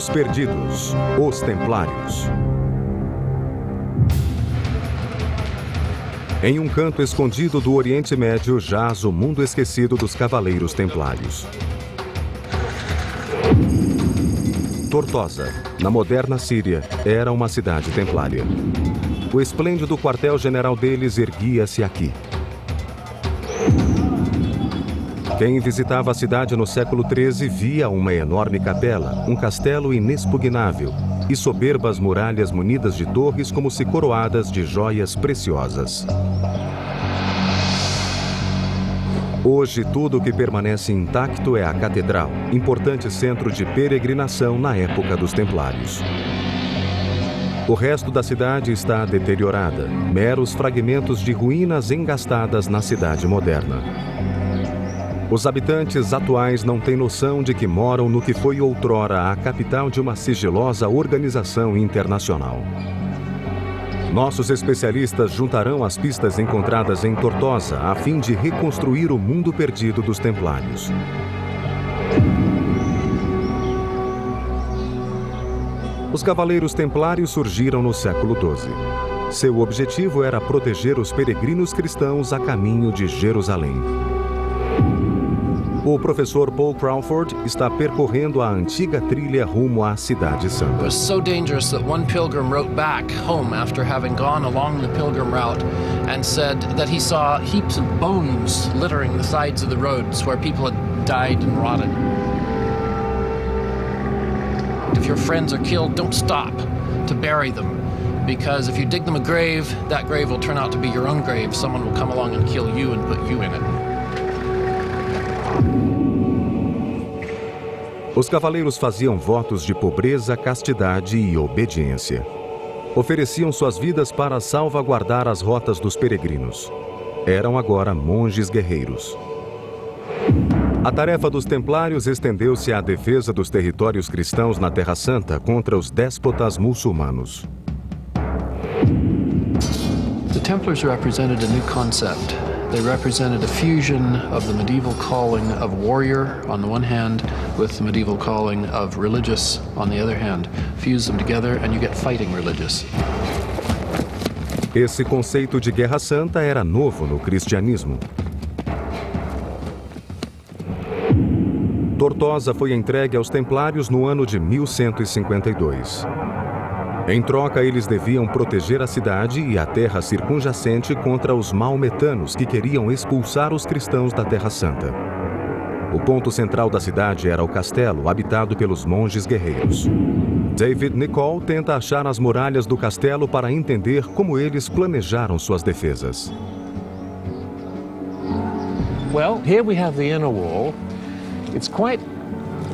Os Perdidos, os Templários. Em um canto escondido do Oriente Médio jaz o mundo esquecido dos Cavaleiros Templários. Tortosa, na moderna Síria, era uma cidade templária. O esplêndido quartel-general deles erguia-se aqui. Quem visitava a cidade no século XIII via uma enorme capela, um castelo inexpugnável e soberbas muralhas munidas de torres como se coroadas de joias preciosas. Hoje, tudo o que permanece intacto é a catedral, importante centro de peregrinação na época dos Templários. O resto da cidade está deteriorada, meros fragmentos de ruínas engastadas na cidade moderna. Os habitantes atuais não têm noção de que moram no que foi outrora a capital de uma sigilosa organização internacional. Nossos especialistas juntarão as pistas encontradas em Tortosa a fim de reconstruir o mundo perdido dos Templários. Os Cavaleiros Templários surgiram no século XII. Seu objetivo era proteger os peregrinos cristãos a caminho de Jerusalém. O professor Paul Crawford está percorrendo a antiga trilha rumo à Cidade Santa. It was so dangerous that one pilgrim wrote back home after having gone along the pilgrim route and said that he saw heaps of bones littering the sides of the roads where people had died and rotted. If your friends are killed, don't stop to bury them, because if you dig them a grave, that grave will turn out to be your own grave. Someone will come along and kill you and put you in it. Os cavaleiros faziam votos de pobreza, castidade e obediência. Ofereciam suas vidas para salvaguardar as rotas dos peregrinos. Eram agora monges guerreiros. A tarefa dos Templários estendeu-se à defesa dos territórios cristãos na Terra Santa contra os déspotas muçulmanos. The Templars represented a new concept. They represented a fusion of the medieval calling of warrior on the one hand with the medieval calling of religious on the other hand. Fuse them together and you get fighting religious. Esse conceito de guerra santa era novo no cristianismo. Tortosa foi entregue aos Templários no ano de 1152. Em troca, eles deviam proteger a cidade e a terra circunjacente contra os maometanos que queriam expulsar os cristãos da Terra Santa. O ponto central da cidade era o castelo, habitado pelos monges guerreiros. David Nicol tenta achar as muralhas do castelo para entender como eles planejaram suas defesas. Well, here we have the inner wall. It's quite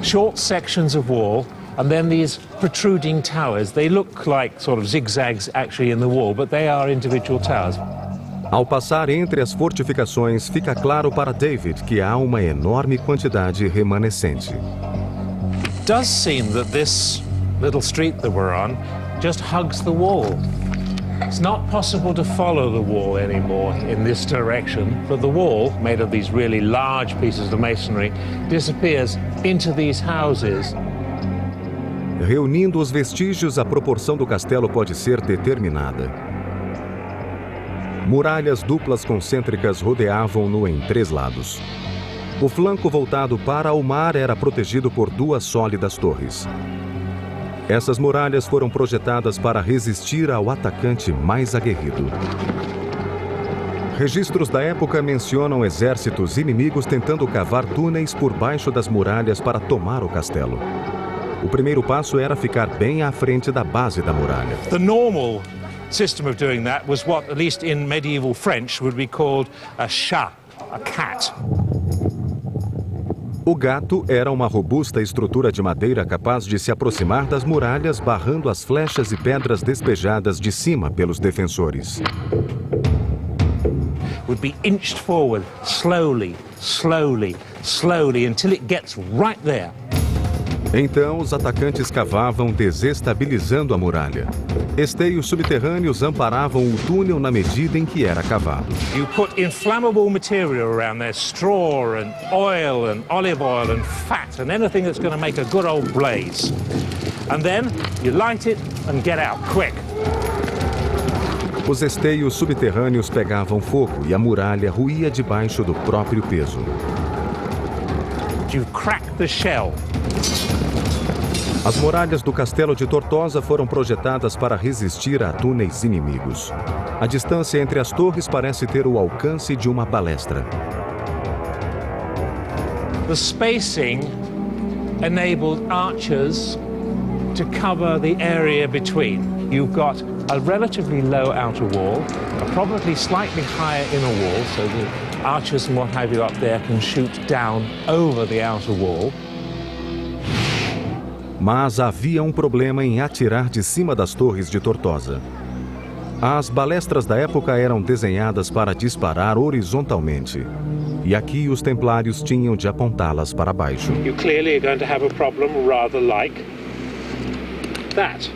short sections of wall. And then these protruding towers, they look like sort of zigzags actually in the wall, but they are individual towers. Ao passar entre as fortificações, fica claro para David que há uma enorme quantidade remanescente. It does seem that this little street that we're on just hugs the wall. It's not possible to follow the wall anymore in this direction, but the wall, made of these really large pieces of masonry, disappears into these houses. Reunindo os vestígios, a proporção do castelo pode ser determinada. Muralhas duplas concêntricas rodeavam-no em 3 lados. O flanco voltado para o mar era protegido por 2 sólidas torres. Essas muralhas foram projetadas para resistir ao atacante mais aguerrido. Registros da época mencionam exércitos inimigos tentando cavar túneis por baixo das muralhas para tomar o castelo. O primeiro passo era ficar bem à frente da base da muralha. The normal system of doing that was what, at least in medieval French, would be called a chat, a cat. O gato era uma robusta estrutura de madeira capaz de se aproximar das muralhas, barrando as flechas e pedras despejadas de cima pelos defensores. Would be inched forward slowly, slowly, slowly until it gets right there. Então, os atacantes cavavam, desestabilizando a muralha. Esteios subterrâneos amparavam o túnel na medida em que era cavado. You put inflammable material around there, straw and oil and olive oil and fat and anything that's going to make a good old blaze. And then you light it and get out, quick. Os esteios subterrâneos pegavam fogo e a muralha ruía debaixo do próprio peso. You crack the shell. As muralhas do castelo de Tortosa foram projetadas para resistir a túneis inimigos. A distância entre as torres parece ter o alcance de uma balestra. The spacing enabled archers to cover the area between. You've got a relatively low outer wall, a probably slightly higher inner wall, so the archers and what have you up there can shoot down over the outer wall. Mas havia um problema em atirar de cima das torres de Tortosa. As balestras da época eram desenhadas para disparar horizontalmente. E aqui os templários tinham de apontá-las para baixo. You clearly are going to have a problem rather like that.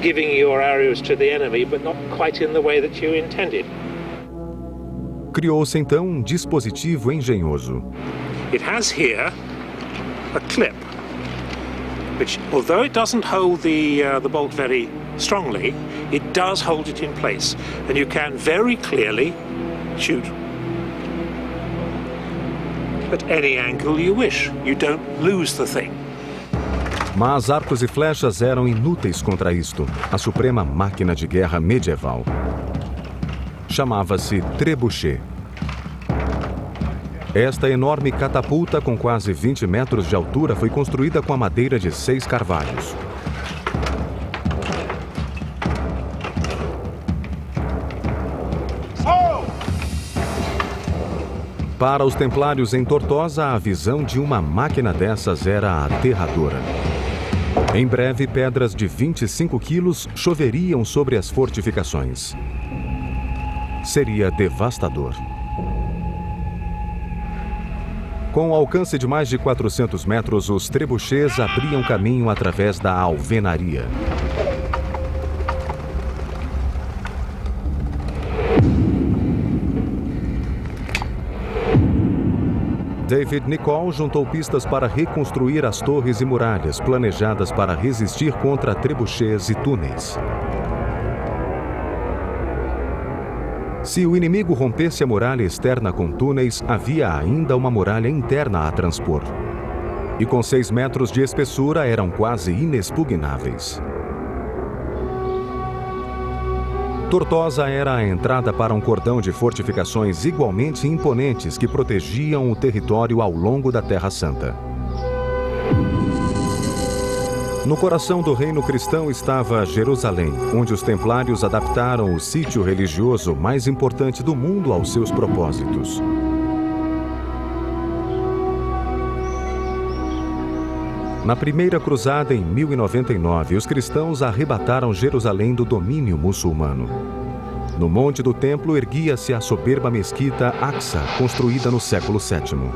Giving your arrows to the enemy, but not quite in the way that you intended. Criou-se então um dispositivo engenhoso. It has here a clip, which, although it doesn't hold the bolt very strongly, it does hold it in place, and you can very clearly shoot at any angle you wish. You don't lose the thing. Mas arcos e flechas eram inúteis contra isto, a suprema máquina de guerra medieval. Chamava-se trebuchet. Esta enorme catapulta com quase 20 metros de altura foi construída com a madeira de 6 carvalhos. Para os templários em Tortosa, a visão de uma máquina dessas era aterradora. Em breve, pedras de 25 quilos choveriam sobre as fortificações. Seria devastador. Com o alcance de mais de 400 metros, os trebuchets abriam caminho através da alvenaria. David Nicholl juntou pistas para reconstruir as torres e muralhas planejadas para resistir contra trebuchets e túneis. Se o inimigo rompesse a muralha externa com túneis, havia ainda uma muralha interna a transpor. E com 6 metros de espessura eram quase inexpugnáveis. Tortosa era a entrada para um cordão de fortificações igualmente imponentes que protegiam o território ao longo da Terra Santa. No coração do reino cristão estava Jerusalém, onde os templários adaptaram o sítio religioso mais importante do mundo aos seus propósitos. Na primeira cruzada, em 1099, os cristãos arrebataram Jerusalém do domínio muçulmano. No monte do templo erguia-se a soberba mesquita Aqsa, construída no século VII.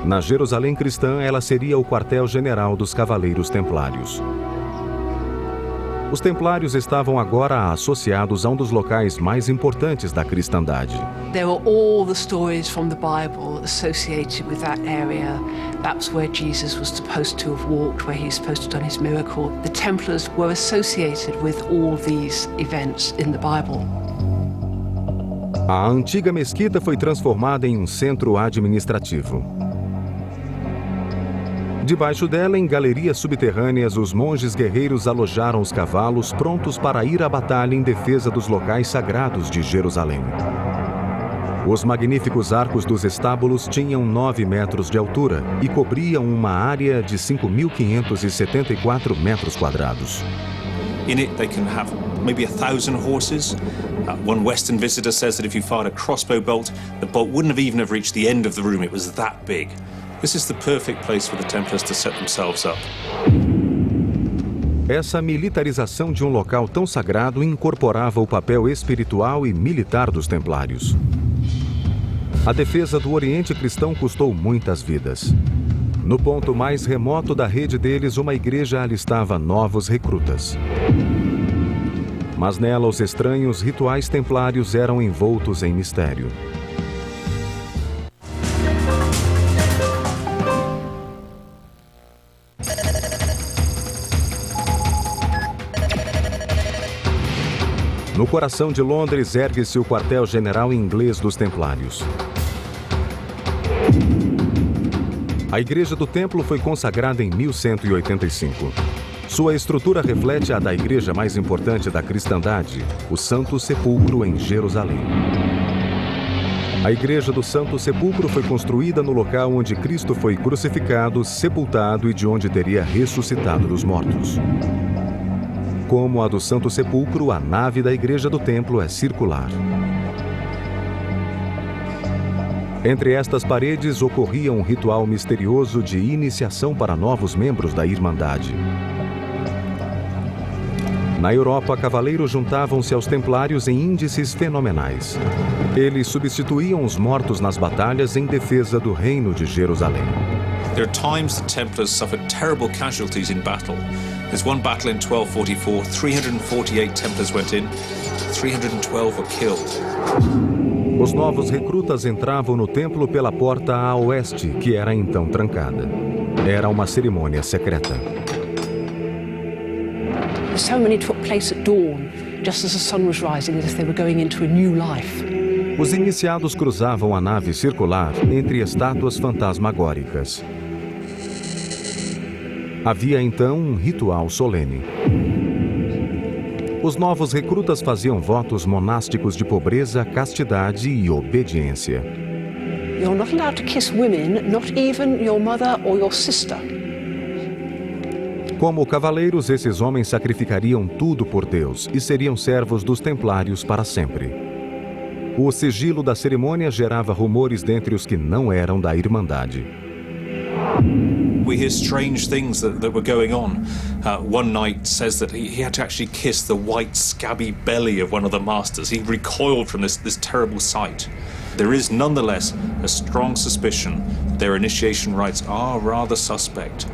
Na Jerusalém cristã, ela seria o quartel-general dos Cavaleiros Templários. Os Templários estavam agora associados a um dos locais mais importantes da cristandade. There were all the stories from the Bible associated with that area. That's where Jesus was supposed to have walked, where he's supposed to have done his miracle. The Templars were associated with all these events in the Bible. A antiga mesquita foi transformada em um centro administrativo. Debaixo dela, em galerias subterrâneas, os monges guerreiros alojaram os cavalos prontos para ir à batalha em defesa dos locais sagrados de Jerusalém. Os magníficos arcos dos estábulos tinham 9 metros de altura e cobriam uma área de 5.574 metros quadrados. In it, they can have maybe 1,000 horses. One Western visitor says that if you fired a crossbow bolt, the bolt wouldn't have even reached the end of the room. It was that big. This is the perfect place for the Templars to set themselves up. Essa militarização de um local tão sagrado incorporava o papel espiritual e militar dos Templários. A defesa do Oriente cristão custou muitas vidas. No ponto mais remoto da rede deles, uma igreja alistava novos recrutas. Mas nela, os estranhos rituais templários eram envoltos em mistério. No coração de Londres ergue-se o quartel-general inglês dos Templários. A Igreja do Templo foi consagrada em 1185. Sua estrutura reflete a da igreja mais importante da cristandade, o Santo Sepulcro em Jerusalém. A Igreja do Santo Sepulcro foi construída no local onde Cristo foi crucificado, sepultado e de onde teria ressuscitado dos mortos. Como a do Santo Sepulcro, a nave da Igreja do Templo é circular. Entre estas paredes ocorria um ritual misterioso de iniciação para novos membros da Irmandade. Na Europa, cavaleiros juntavam-se aos templários em índices fenomenais. Eles substituíam os mortos nas batalhas em defesa do reino de Jerusalém. There are times the Templars suffered terrible casualties in battle. There's one battle in 1244, 348 Templars went in, 312 were killed. Os novos recrutas entravam no templo pela porta a oeste, que era então trancada. Era uma cerimônia secreta. The ceremony took place at dawn, just as the sun was rising, as if they were going into a new life. Os iniciados cruzavam a nave circular entre estátuas fantasmagóricas. Havia então um ritual solene. Os novos recrutas faziam votos monásticos de pobreza, castidade e obediência. You're not allowed to kiss women, not even your mother or your sister. Como cavaleiros, esses homens sacrificariam tudo por Deus e seriam servos dos templários para sempre. O sigilo da cerimônia gerava rumores dentre os que não eram da Irmandade. We hear strange things that were going on. One knight says that he had to actually kiss the white, scabby belly of one of the masters. He recoiled from this terrible sight. There is nonetheless a strong suspicion their initiation rites are rather suspect.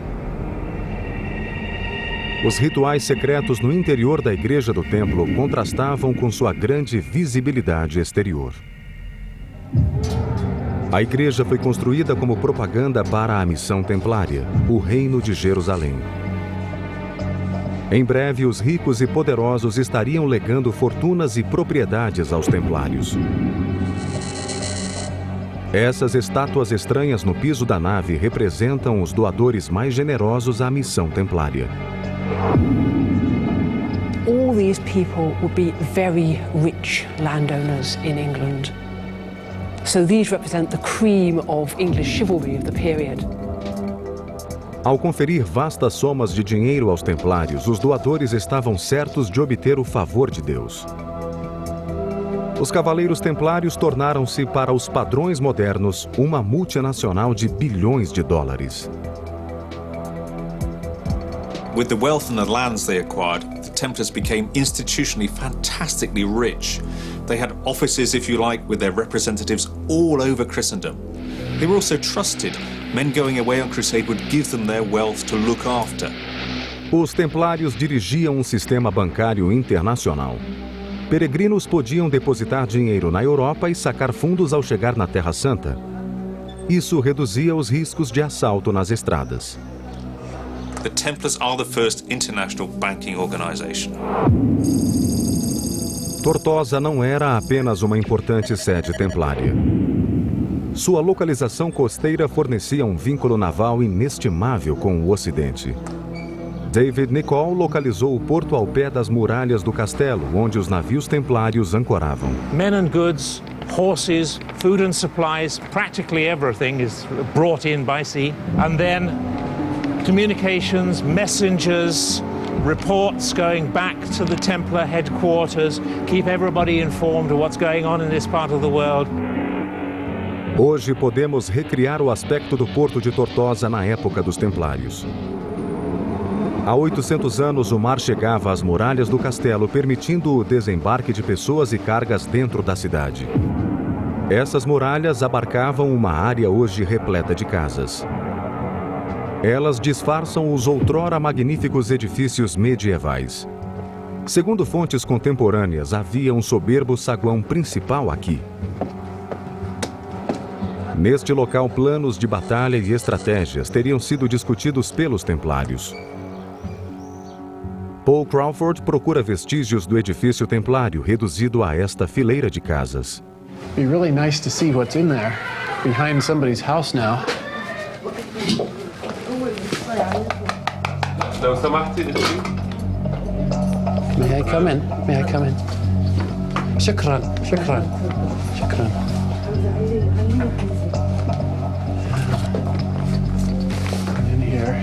Os rituais secretos no interior da Igreja do Templo contrastavam com sua grande visibilidade exterior. A igreja foi construída como propaganda para a missão templária, o Reino de Jerusalém. Em breve, os ricos e poderosos estariam legando fortunas e propriedades aos templários. Essas estátuas estranhas no piso da nave representam os doadores mais generosos à missão templária. All these people would be very rich landowners in England. So these represent the cream of English chivalry of the period. Ao conferir vastas somas de dinheiro aos templários, os doadores estavam certos de obter o favor de Deus. Os cavaleiros templários tornaram-se, para os padrões modernos, uma multinacional de bilhões de dólares. With the wealth and the lands they acquired, the Templars became institutionally fantastically rich. They had offices, if you like, with their representatives all over Christendom. They were also trusted. Men going away on crusade would give them their wealth to look after. Os templários dirigiam um sistema bancário internacional. Peregrinos podiam depositar dinheiro na Europa e sacar fundos ao chegar na Terra Santa. Isso reduzia os riscos de assalto nas estradas. The Templars are the first international banking organization. Tortosa não era apenas uma importante sede templária. Sua localização costeira fornecia um vínculo naval inestimável com o Ocidente. David Nicholl localizou o porto ao pé das muralhas do castelo, onde os navios templários ancoravam. Men and goods, horses, food and supplies, practically everything is brought in by sea. And then communications, messengers, reports going back to the Templar headquarters, keep everybody informed of what's going on in this part of the world. Hoje podemos recriar o aspecto do porto de Tortosa na época dos Templários. Há 800 anos, o mar chegava às muralhas do castelo, permitindo o desembarque de pessoas e cargas dentro da cidade. Essas muralhas abarcavam uma área hoje repleta de casas. Elas disfarçam os outrora magníficos edifícios medievais. Segundo fontes contemporâneas, havia um soberbo saguão principal aqui. Neste local, planos de batalha e estratégias teriam sido discutidos pelos templários. Paul Crawford procura vestígios do edifício templário reduzido a esta fileira de casas. It'd be really nice to see what's in there, behind somebody's house now. May I come in? May I come in? Shukran, shukran, shukran. In here,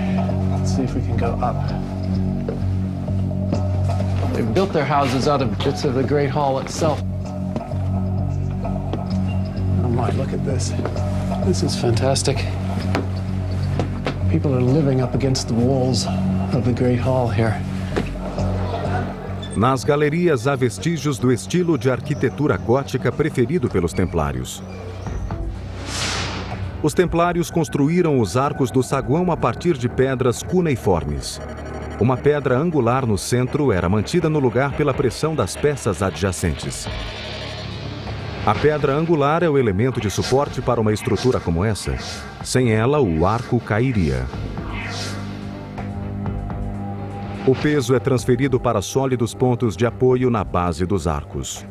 let's see if we can go up. They've built their houses out of bits of the Great Hall itself. Oh my, look at this. This is fantastic. People are living up against the walls of the Great Hall here. Nas galerias há vestígios do estilo de arquitetura gótica preferido pelos templários. Os templários construíram os arcos do saguão a partir de pedras cuneiformes. Uma pedra angular no centro era mantida no lugar pela pressão das peças adjacentes. A pedra angular é o elemento de suporte para uma estrutura como essa. Sem ela, o arco cairia. O peso é transferido para sólidos pontos de apoio na base dos arcos.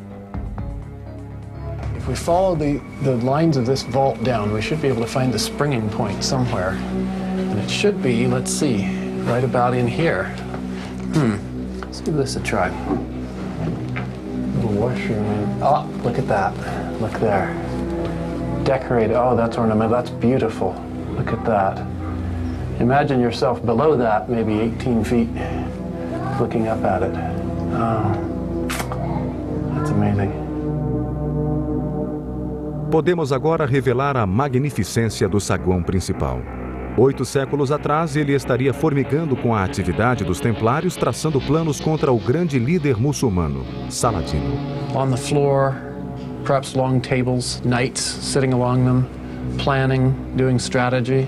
If we follow the lines of this vault down, we should be able to find the springing point somewhere. And it should be, let's see, right about in here. Let's give this a try. Little washroom. Oh, look at that. Look there. Decorated. Oh, that's ornamental. That's beautiful. Look at that. Imagine yourself below that, maybe 18 feet, looking up at it. Oh, that's amazing. Podemos agora revelar a magnificência do saguão principal. 8 séculos atrás, ele estaria formigando com a atividade dos templários, traçando planos contra o grande líder muçulmano, Saladino. On the floor, perhaps long tables, knights sitting along them, planning, doing strategy.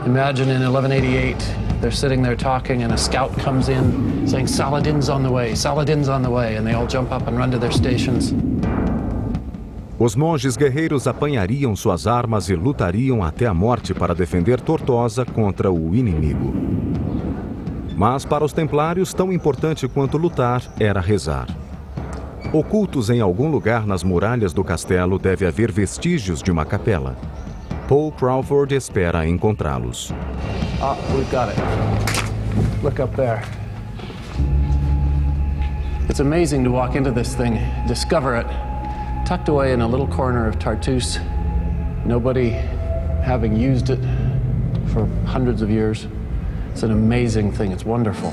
Imagine in 1188, they're sitting there talking and a scout comes in saying, Saladin's on the way, Saladin's on the way, and they all jump up and run to their stations. Os monges guerreiros apanhariam suas armas e lutariam até a morte para defender Tortosa contra o inimigo. Mas para os templários, tão importante quanto lutar era rezar. Ocultos em algum lugar nas muralhas do castelo deve haver vestígios de uma capela. Paul Crawford espera encontrá-los. Ah, we've got it. Look up there. It's amazing to walk into this thing, discover it, tucked away in a little corner of Tartus, nobody having used it for hundreds of years. It's an amazing thing, it's wonderful.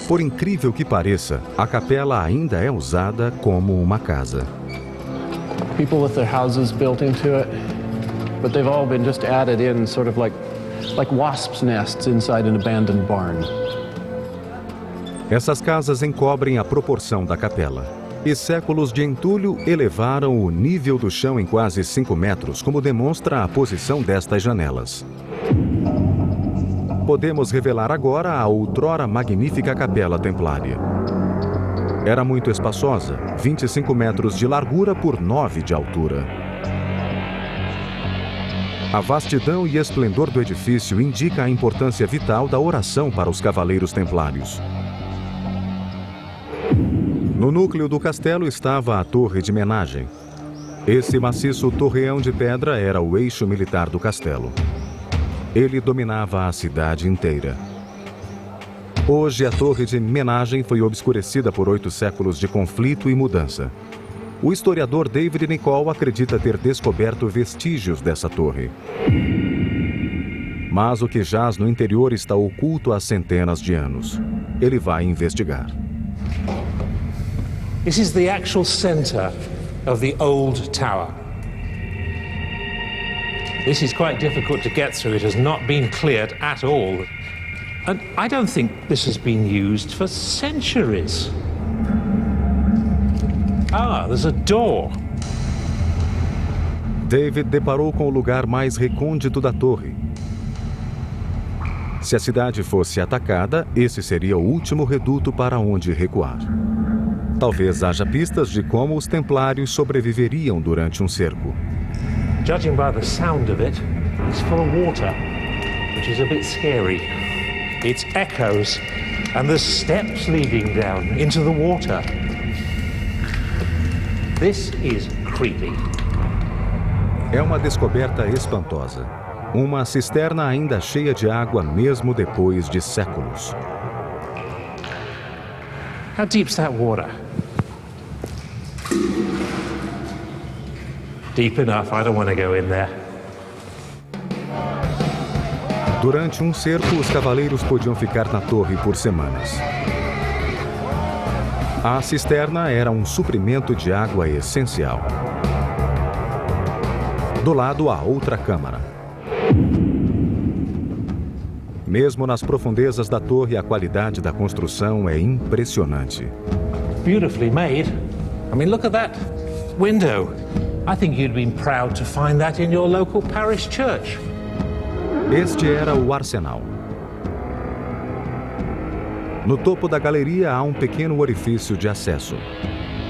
Por incrível que pareça, a capela ainda é usada como uma casa. People with their houses built into it, but they've all been just added in sort of like wasps' nests inside an abandoned barn. Essas casas encobrem a proporção da capela. E séculos de entulho elevaram o nível do chão em quase 5 metros, como demonstra a posição destas janelas. Podemos revelar agora a outrora magnífica capela templária. Era muito espaçosa, 25 metros de largura por 9 de altura. A vastidão e esplendor do edifício indica a importância vital da oração para os cavaleiros templários. No núcleo do castelo estava a torre de menagem. Esse maciço torreão de pedra era o eixo militar do castelo. Ele dominava a cidade inteira. Hoje, a torre de menagem foi obscurecida por 8 séculos de conflito e mudança. O historiador David Nicholl acredita ter descoberto vestígios dessa torre. Mas o que jaz no interior está oculto há centenas de anos. Ele vai investigar. This is the actual center of the old tower. This is quite difficult to get through. It has not been cleared at all. And I don't think this has been used for centuries. Ah, there's a door. David deparou com o lugar mais recôndito da torre. Se a cidade fosse atacada, esse seria o último reduto para onde recuar. Talvez haja pistas de como os templários sobreviveriam durante um cerco. Judging by the sound of it, it's full of water, which is a bit scary. its echoes, and the steps leading down into the water. This is creepy. É uma descoberta espantosa. Uma cisterna ainda cheia de água mesmo depois de séculos. How deep's that water? Deep enough, I don't want to go in there. Durante um cerco, os cavaleiros podiam ficar na torre por semanas. A cisterna era um suprimento de água essencial. Do lado, há outra câmara. Mesmo nas profundezas da torre, a qualidade da construção é impressionante. Beautifully made. I mean, look at that window. I think you'd been proud to find that in your local parish church. Este era o arsenal. No topo da galeria há um pequeno orifício de acesso.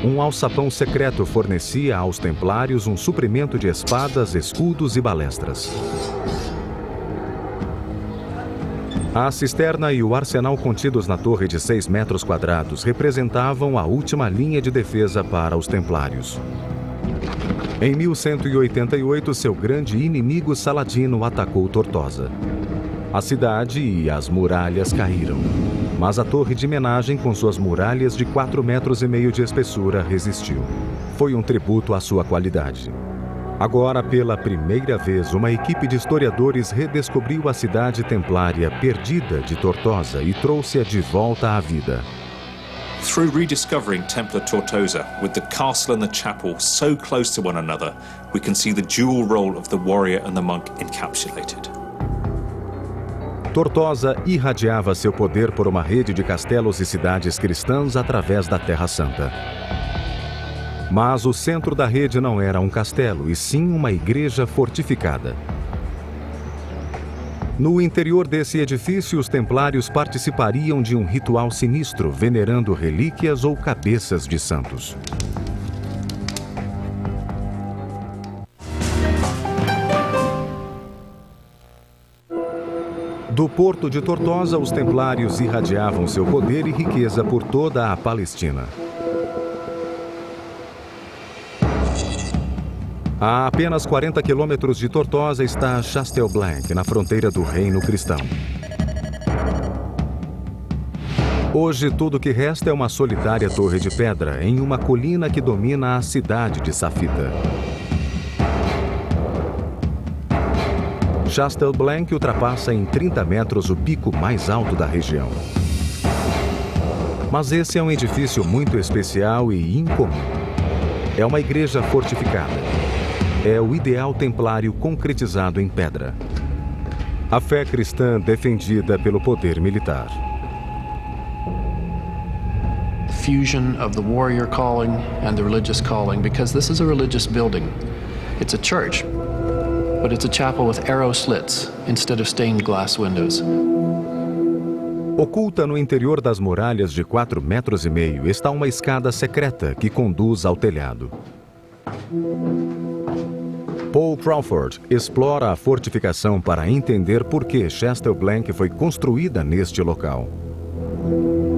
Um alçapão secreto fornecia aos templários um suprimento de espadas, escudos e balestras. A cisterna e o arsenal contidos na torre de 6 metros quadrados representavam a última linha de defesa para os templários. Em 1188, seu grande inimigo Saladino atacou Tortosa. A cidade e as muralhas caíram, mas a torre de Menagem, com suas muralhas de 4,5 metros de espessura, resistiu. Foi um tributo à sua qualidade. Agora, pela primeira vez, uma equipe de historiadores redescobriu a cidade templária perdida de Tortosa e trouxe-a de volta à vida. Through rediscovering Templar Tortosa, with the castle and the chapel so close to one another, we can see the dual role of the warrior and the monk encapsulated. Tortosa irradiava seu poder por uma rede de castelos e cidades cristãs através da Terra Santa. Mas o centro da rede não era um castelo, e sim uma igreja fortificada. No interior desse edifício, os templários participariam de um ritual sinistro, venerando relíquias ou cabeças de santos. Do porto de Tortosa, os templários irradiavam seu poder e riqueza por toda a Palestina. A apenas 40 quilômetros de Tortosa está Chastelblanc, na fronteira do Reino Cristão. Hoje, tudo o que resta é uma solitária torre de pedra em uma colina que domina a cidade de Safita. Chastelblanc ultrapassa em 30 metros o pico mais alto da região. Mas esse é um edifício muito especial e incomum. É uma igreja fortificada. É o ideal templário concretizado em pedra. A fé cristã defendida pelo poder militar. Fusion of the warrior calling and the religious calling, because this is a religious building. It's a church, but it's a chapel with arrow slits instead of stained glass windows. Oculta no interior das muralhas de 4,5 metros está uma escada secreta que conduz ao telhado. Paul Crawford explora a fortificação para entender por que Chastelblanc foi construída neste local.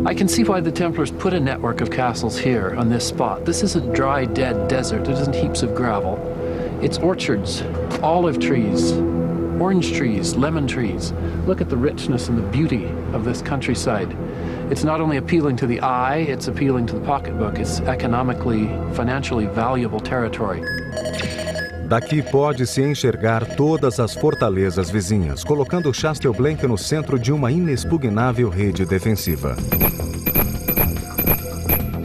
I can see why the Templars put a network of castles here on this spot. This is a dry, dead desert. It isn't heaps of gravel. It's orchards, olive trees, orange trees, lemon trees. Look at the richness and the beauty of this countryside. It's not only appealing to the eye, it's appealing to the pocketbook. It's economically, financially valuable territory. Daqui pode-se enxergar todas as fortalezas vizinhas, colocando Chastelblanc no centro de uma inexpugnável rede defensiva.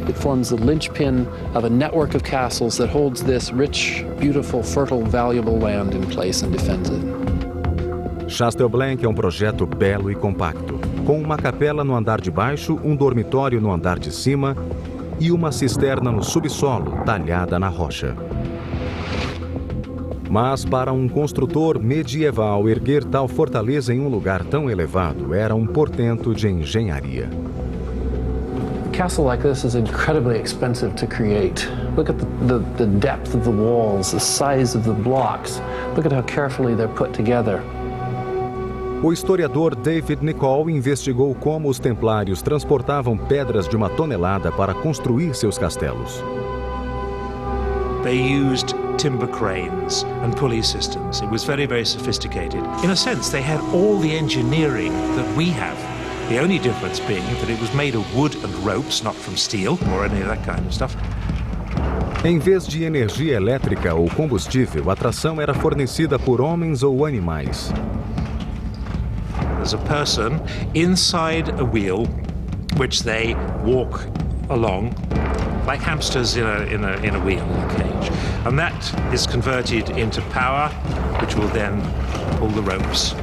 It forms the linchpin of a network of castles that holds this rich, beautiful, fertile, valuable land in place and defends it. Chastelblanc é um projeto belo e compacto, com uma capela no andar de baixo, um dormitório no andar de cima e uma cisterna no subsolo, talhada na rocha. Mas para um construtor medieval, erguer tal fortaleza em um lugar tão elevado era um portento de engenharia. A castle like this is incredibly expensive to create. Look at the depth of the walls, the size of the blocks. Look at how carefully they're put together. O historiador David Nicol investigou como os templários transportavam pedras de 1 tonelada para construir seus castelos. They used timber cranes and pulley systems. It was very, very sophisticated. In a sense, they had all the engineering that we have. The only difference being that it was made of wood and ropes, not from steel or any of that kind of stuff. Em vez de energia elétrica ou combustível, a tração era fornecida por homens ou animais. There's a person inside a wheel which they walk along like hamsters in a wheel, in a cage. And that is converted into power, which will then pull the ropes.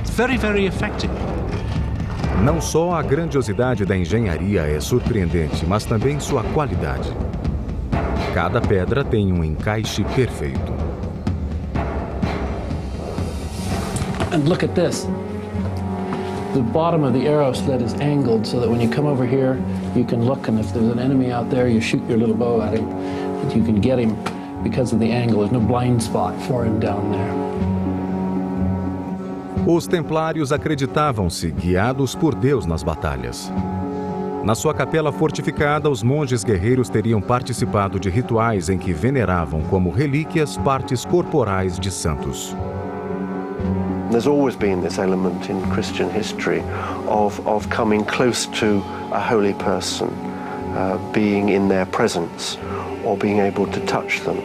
It's very, very effective. Não só a grandiosidade da engenharia é surpreendente, mas também sua qualidade. Cada pedra tem um encaixe perfeito. And look at this. The bottom of the arrow slit is angled so that when you come over here, you can look, and if there's an enemy out there, you shoot your little bow at him, and you can get him because of the angle. There's no blind spot for him down there. Os templários acreditavam-se guiados por Deus nas batalhas. Na sua capela fortificada, os monges guerreiros teriam participado de rituais em que veneravam como relíquias partes corporais de santos. There's always been this element in Christian history of coming close to a holy person, being in their presence or being able to touch them.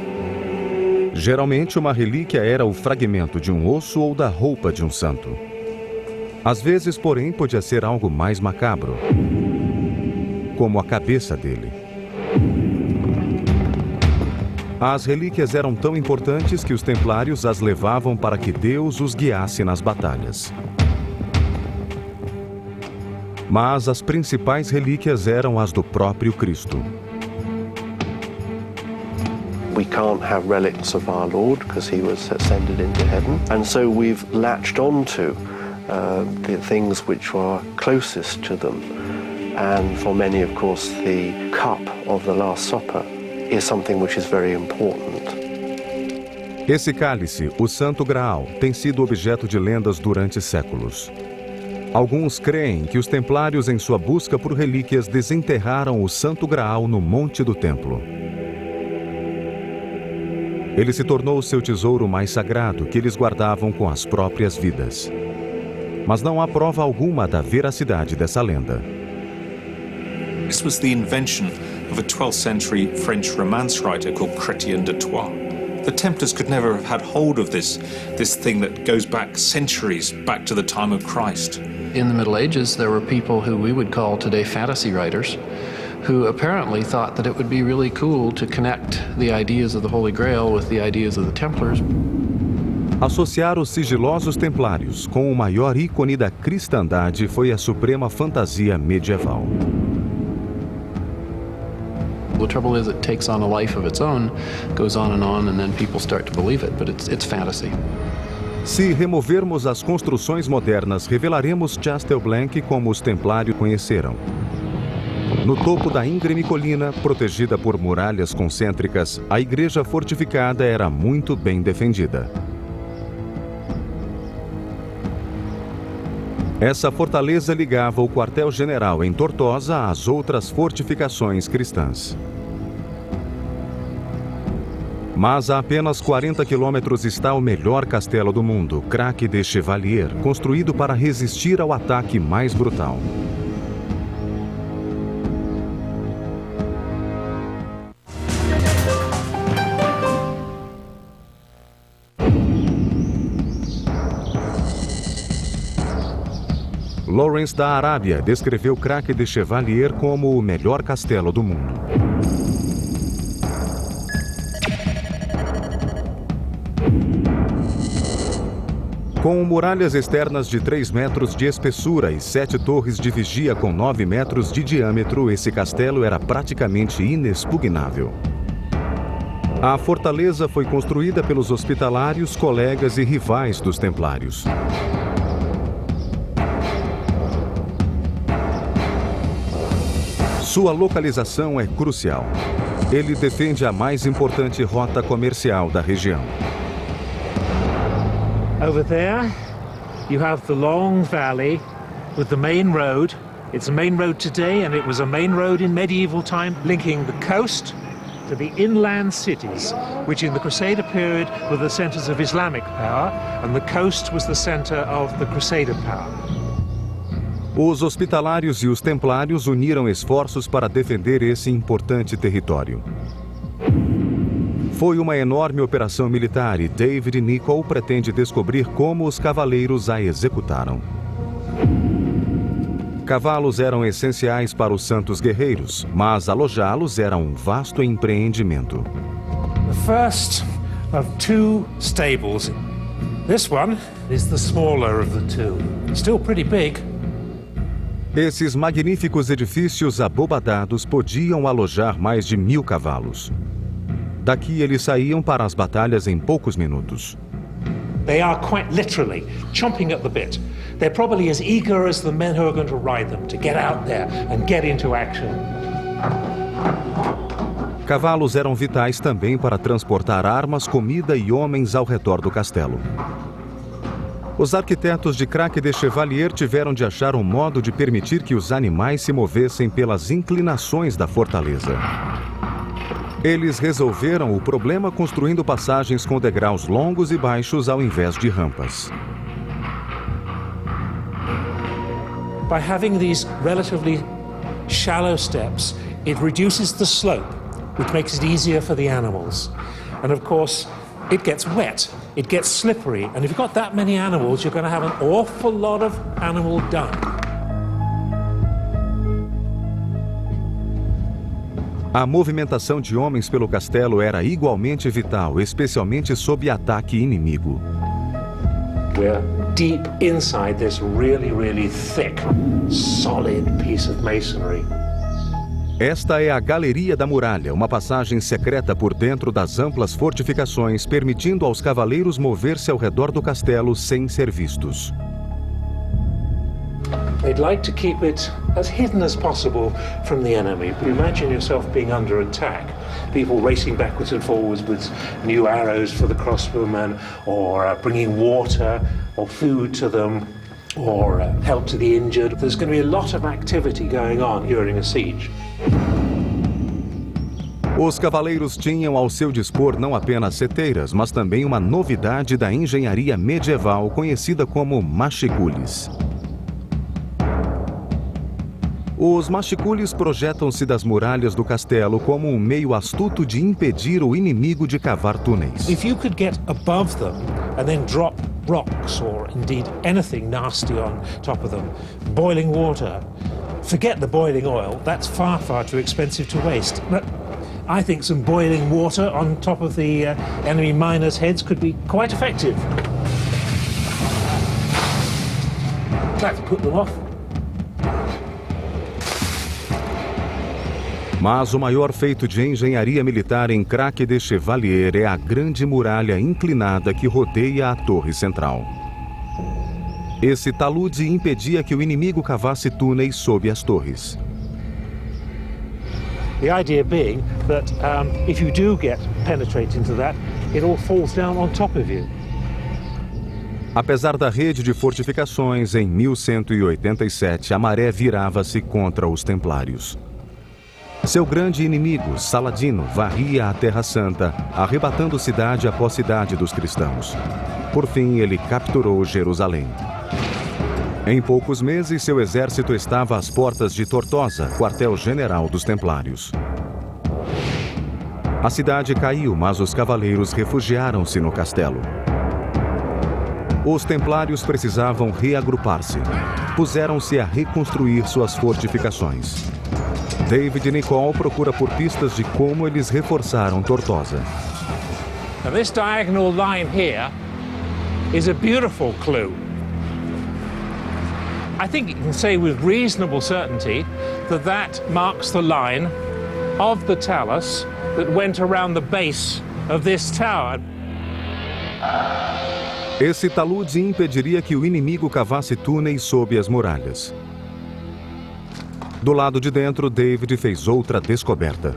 Geralmente, uma relíquia era o fragmento de um osso ou da roupa de um santo. Às vezes, porém, podia ser algo mais macabro, como a cabeça dele. As relíquias eram tão importantes que os templários as levavam para que Deus os guiasse nas batalhas. Mas as principais relíquias eram as do próprio Cristo. We can't have relics of our Lord because he was ascended into heaven, and so we've latched onto the things which are closest to them. And for many, of course, the cup of the Last Supper is something which is very important. Esse cálice, o Santo Graal, tem sido objeto de lendas durante séculos. Alguns creem que os templários, em sua busca por relíquias, desenterraram o Santo Graal no Monte do Templo. Ele se tornou seu tesouro mais sagrado, que eles guardavam com as próprias vidas. Mas não há prova alguma da veracidade dessa lenda. This was the invention of a 12th century French romance writer called Chrétien de Troyes. The Templars could never have had hold of this thing that goes back centuries, back to the time of Christ. In the Middle Ages, there were people who we would call today fantasy writers, who apparently thought that it would be really cool to connect the ideas of the Holy Grail with the ideas of the Templars. Associar os sigilosos templários com o maior ícone da cristandade foi a suprema fantasia medieval. The trouble is, it takes on a life of its own, goes on, and then people start to believe it, but it's fantasy. Se removermos as construções modernas, revelaremos Chastelblanc como os templários conheceram. No topo da íngreme colina, protegida por muralhas concêntricas, a igreja fortificada era muito bem defendida. Essa fortaleza ligava o quartel-general em Tortosa às outras fortificações cristãs. Mas a apenas 40 quilômetros está o melhor castelo do mundo, Craque de Chevalier, construído para resistir ao ataque mais brutal. Lawrence da Arábia descreveu Craque de Chevalier como o melhor castelo do mundo. Com muralhas externas de 3 metros de espessura e 7 torres de vigia com 9 metros de diâmetro, esse castelo era praticamente inexpugnável. A fortaleza foi construída pelos hospitalários, colegas e rivais dos templários. Sua localização é crucial. Ele defende a mais importante rota comercial da região. Over there, you have the long valley with the main road. It's a main road today, and it was a main road in medieval time, linking the coast to the inland cities, which in the Crusader period were the centers of Islamic power, and the coast was the center of the Crusader power. Os hospitalários e os templários uniram esforços para defender esse importante território. Foi uma enorme operação militar e David Nicholl pretende descobrir como os cavaleiros a executaram. Cavalos eram essenciais para os santos guerreiros, mas alojá-los era um vasto empreendimento. The first of two stables. This one is the smaller of the two. Still pretty big. Esses magníficos edifícios abobadados podiam alojar mais de 1000 cavalos. Daqui eles saíam para as batalhas em poucos minutos. They are quite literally chomping at the bit. They're probably as eager as the men who are going to ride them to get out there and get into action. Cavalos eram vitais também para transportar armas, comida e homens ao redor do castelo. Os arquitetos de Craque de Chevalier tiveram de achar um modo de permitir que os animais se movessem pelas inclinações da fortaleza. Eles resolveram o problema construindo passagens com degraus longos e baixos ao invés de rampas. By having these relatively shallow steps, it reduces the slope, which makes it easier for the animals. And of course, it gets wet, it gets slippery, and if you've got that many animals, you're going to have an awful lot of animal dung. A movimentação de homens pelo castelo era igualmente vital, especialmente sob ataque inimigo. We're deep inside this really, really thick, solid piece of masonry. Esta é a Galeria da Muralha, uma passagem secreta por dentro das amplas fortificações, permitindo aos cavaleiros mover-se ao redor do castelo sem ser vistos. They'd like to keep it as hidden as possible from the enemy. But imagine yourself being under attack. People racing backwards and forwards with new arrows for the crossbowmen, or bringing water or food to them, or help to the injured. There's going to be a lot of activity going on during a siege. Os cavaleiros tinham ao seu dispor não apenas seteiras, mas também uma novidade da engenharia medieval conhecida como machicules. Os machicules projetam-se das muralhas do castelo como um meio astuto de impedir o inimigo de cavar túneis. If you could get above them and then drop rocks or indeed anything nasty on top of them, boiling water, forget the boiling oil, that's far, far too expensive to waste. But I think some boiling water on top of the enemy miners' heads could be quite effective. That'd put them off. Mas o maior feito de engenharia militar em Craque de Chevalier é a grande muralha inclinada que rodeia a torre central. Esse talude impedia que o inimigo cavasse túneis sob as torres. The idea being that if you do get penetrate into that, it all falls down on top of you. Apesar da rede de fortificações, em 1187 a maré virava-se contra os templários. Seu grande inimigo, Saladino, varria a Terra Santa, arrebatando cidade após cidade dos cristãos. Por fim, ele capturou Jerusalém. Em poucos meses, seu exército estava às portas de Tortosa, quartel-general dos Templários. A cidade caiu, mas os cavaleiros refugiaram-se no castelo. Os Templários precisavam reagrupar-se. Puseram-se a reconstruir suas fortificações. David Nicholl procura por pistas de como eles reforçaram Tortosa. Now this diagonal line here is a beautiful clue. I think you can say with reasonable certainty that that marks the line of the talus that went around the base of this tower. Esse talude impediria que o inimigo cavasse túneis sob as muralhas. Do lado de dentro, David fez outra descoberta.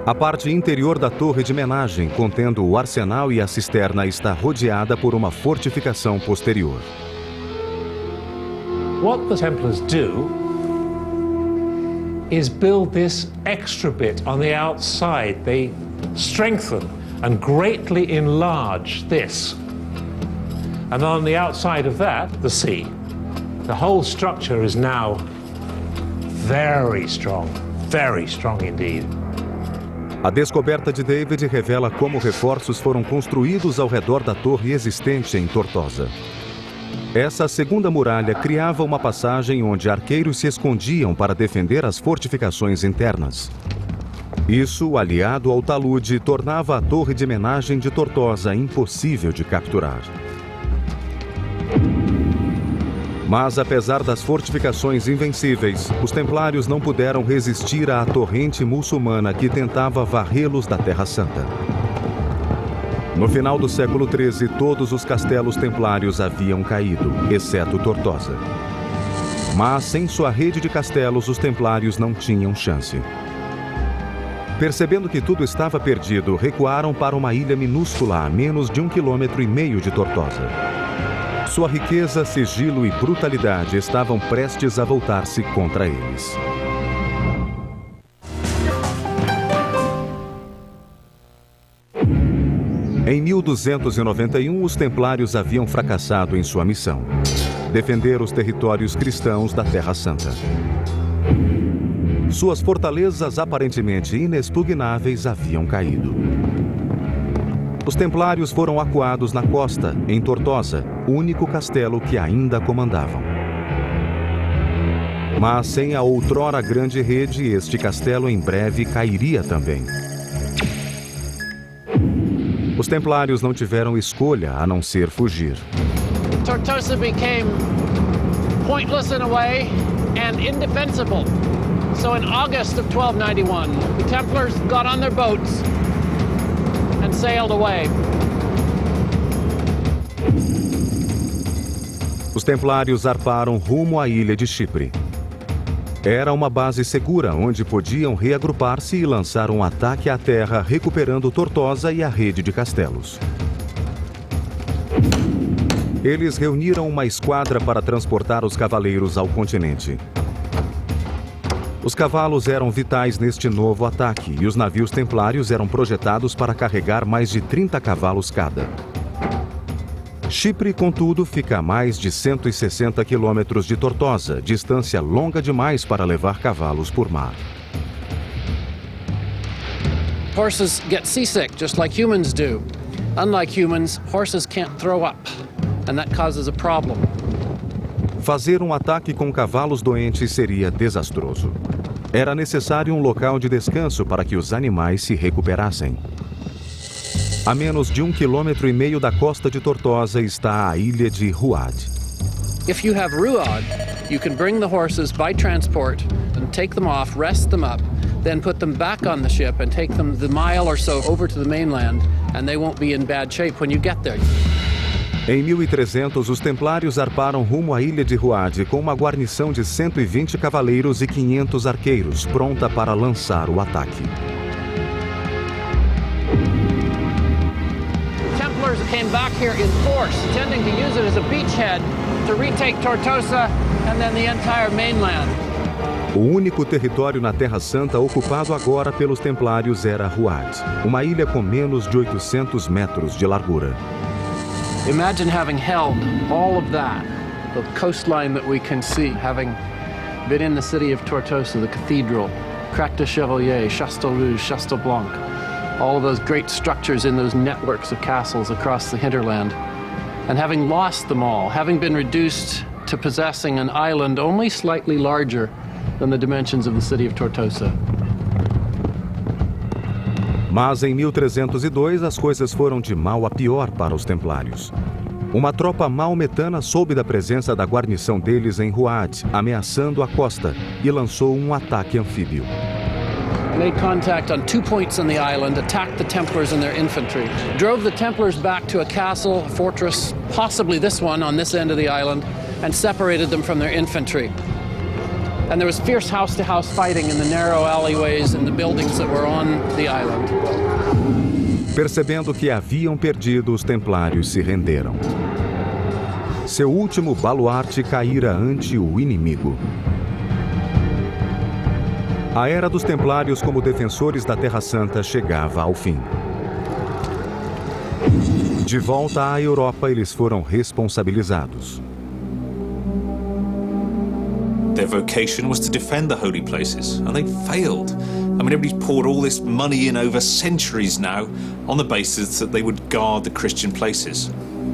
A parte interior da torre de homenagem, contendo o arsenal e a cisterna, está rodeada por uma fortificação posterior. What the Templars do is build this extra bit on the outside. They strengthen and greatly enlarge this. And on the outside of that, the sea. The whole structure is now very strong indeed. A descoberta de David revela como reforços foram construídos ao redor da torre existente em Tortosa. Essa segunda muralha criava uma passagem onde arqueiros se escondiam para defender as fortificações internas. Isso, aliado ao talude, tornava a torre de homenagem de Tortosa impossível de capturar. Mas, apesar das fortificações invencíveis, os templários não puderam resistir à torrente muçulmana que tentava varrê-los da Terra Santa. No final do século XIII, todos os castelos templários haviam caído, exceto Tortosa. Mas, sem sua rede de castelos, os templários não tinham chance. Percebendo que tudo estava perdido, recuaram para uma ilha minúscula a menos de 1,5 km de Tortosa. Sua riqueza, sigilo e brutalidade estavam prestes a voltar-se contra eles. Em 1291, os templários haviam fracassado em sua missão: defender os territórios cristãos da Terra Santa. Suas fortalezas aparentemente inexpugnáveis haviam caído. Os templários foram acuados na costa, em Tortosa, o único castelo que ainda comandavam. Mas sem a outrora grande rede, este castelo em breve cairia também. Os templários não tiveram escolha a não ser fugir. Tortosa became pointless in a way and indefensible. So in August of 1291, the Templars got on their boats and sailed away. Os templários zarparam rumo à ilha de Chipre. Era uma base segura onde podiam reagrupar-se e lançar um ataque à terra, recuperando Tortosa e a rede de castelos. Eles reuniram uma esquadra para transportar os cavaleiros ao continente. Os cavalos eram vitais neste novo ataque e os navios templários eram projetados para carregar mais de 30 cavalos cada. Chipre, contudo, fica a mais de 160 quilômetros de Tortosa, distância longa demais para levar cavalos por mar. Horses get seasick just like humans do. Unlike humans, horses can't throw up, and that causes a problem. Fazer um ataque com cavalos doentes seria desastroso. Era necessário um local de descanso para que os animais se recuperassem. A menos de 1,5 km da costa de Tortosa está a ilha de Ruad. If you have Ruad, you can bring the horses by transport and take them off, rest them up, then put them back on the ship and take them the mile or so over to the mainland, and they won't be in bad shape when you get there. Em 1300, os templários zarparam rumo à ilha de Ruad com uma guarnição de 120 cavaleiros e 500 arqueiros, pronta para lançar o ataque. Templars came back here in force, intending to use it as a beachhead to retake Tortosa and then the entire mainland. O único território na Terra Santa ocupado agora pelos templários era Ruad, uma ilha com menos de 800 metros de largura. Imagine having held all of that, the coastline that we can see, having been in the city of Tortosa, the cathedral, Crac de Chevalier, Chastel Rouge, Chastel Blanc, all of those great structures in those networks of castles across the hinterland, and having lost them all, having been reduced to possessing an island only slightly larger than the dimensions of the city of Tortosa. Mas em 1302 as coisas foram de mal a pior para os templários. Uma tropa maometana soube da presença da guarnição deles em Ruad, ameaçando a costa, e lançou um ataque anfíbio. Made contact on 2 points on the island, attacked the Templars and their infantry, drove the Templars back to a castle, a fortress, possibly this one on this end of the island, and separated them from their infantry. And there was fierce house-to-house fighting in the narrow alleyways and the buildings that were on the island. Percebendo que haviam perdido, os templários se renderam. Seu último baluarte caíra ante o inimigo. A era dos templários como defensores da Terra Santa chegava ao fim. De volta à Europa, eles foram responsabilizados. Their vocation was to defend the holy places, and they failed. I mean, everybody's poured all this money in over centuries now on the basis that they would guard the Christian places.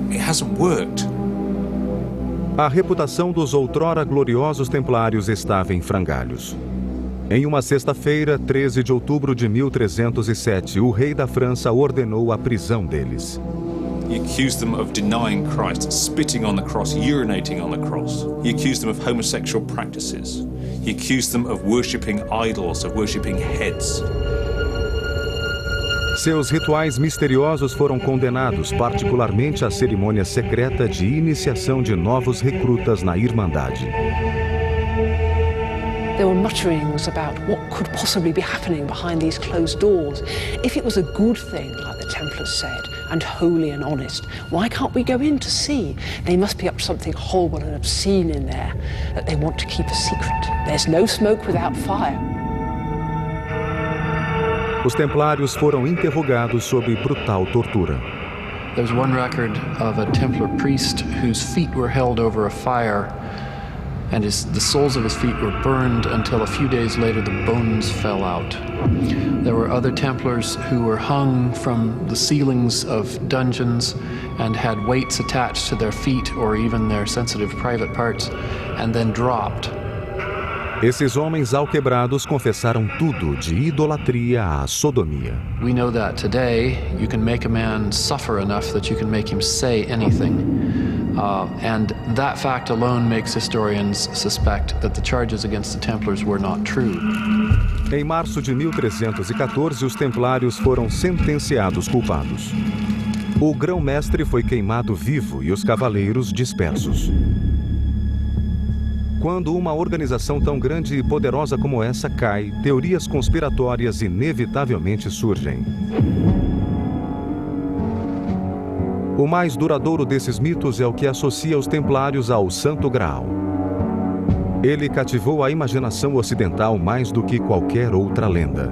It hasn't worked. A reputação dos outrora gloriosos templários estava em frangalhos. Em uma sexta-feira, 13 de outubro de 1307, o rei da França ordenou a prisão deles. He accused them of denying Christ, spitting on the cross, urinating on the cross. He accused them of homosexual practices. He accused them of worshipping idols, of worshipping heads. Seus rituais misteriosos foram condenados, particularmente a cerimônia secreta de iniciação de novos recrutas na Irmandade. There were mutterings about what could possibly be happening behind these closed doors. If it was a good thing, like the Templars said, and holy and honest, why can't we go in to see? They must be up to something horrible and obscene in there that they want to keep a secret. There's no smoke without fire. Os templários foram interrogados sob brutal tortura. There's one record of a Templar priest whose feet were held over a fire, and the soles of his feet were burned until a few days later the bones fell out. There were other Templars who were hung from the ceilings of dungeons and had weights attached to their feet or even their sensitive private parts, and then dropped. Esses homens alquebrados confessaram tudo, de idolatria à sodomia. We know that today you can make a man suffer enough that you can make him say anything. And that fact alone makes historians suspect that the charges against the Templars were not true. Em março de 1314, os templários foram sentenciados culpados. O grão-mestre foi queimado vivo e os cavaleiros dispersos. Quando uma organização tão grande e poderosa como essa cai, teorias conspiratórias inevitavelmente surgem. O mais duradouro desses mitos é o que associa os templários ao Santo Graal. Ele cativou a imaginação ocidental mais do que qualquer outra lenda.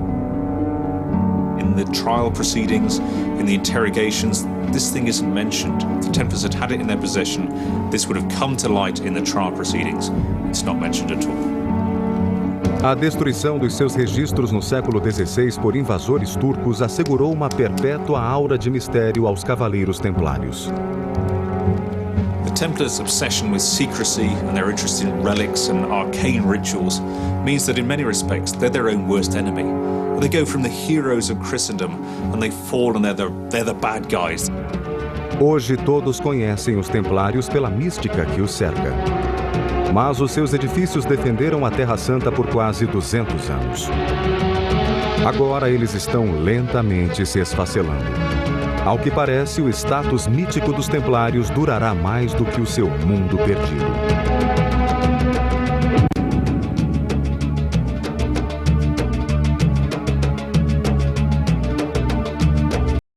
In the trial proceedings, in the interrogations, this thing isn't mentioned. If the Templars had had it in their possession, this would have come to light in the trial proceedings. It's not mentioned at all. A destruição dos seus registros no século XVI por invasores turcos assegurou uma perpétua aura de mistério aos cavaleiros templários. The Templars' obsession with secrecy and their interest in relics and arcane rituals means that in many respects they're their own worst enemy. They go from the heroes of Christendom and they fall and they're the bad guys. Hoje todos conhecem os templários pela mística que os cerca. Mas os seus edifícios defenderam a Terra Santa por quase 200 anos. Agora eles estão lentamente se esfacelando. Ao que parece, o status mítico dos templários durará mais do que o seu mundo perdido.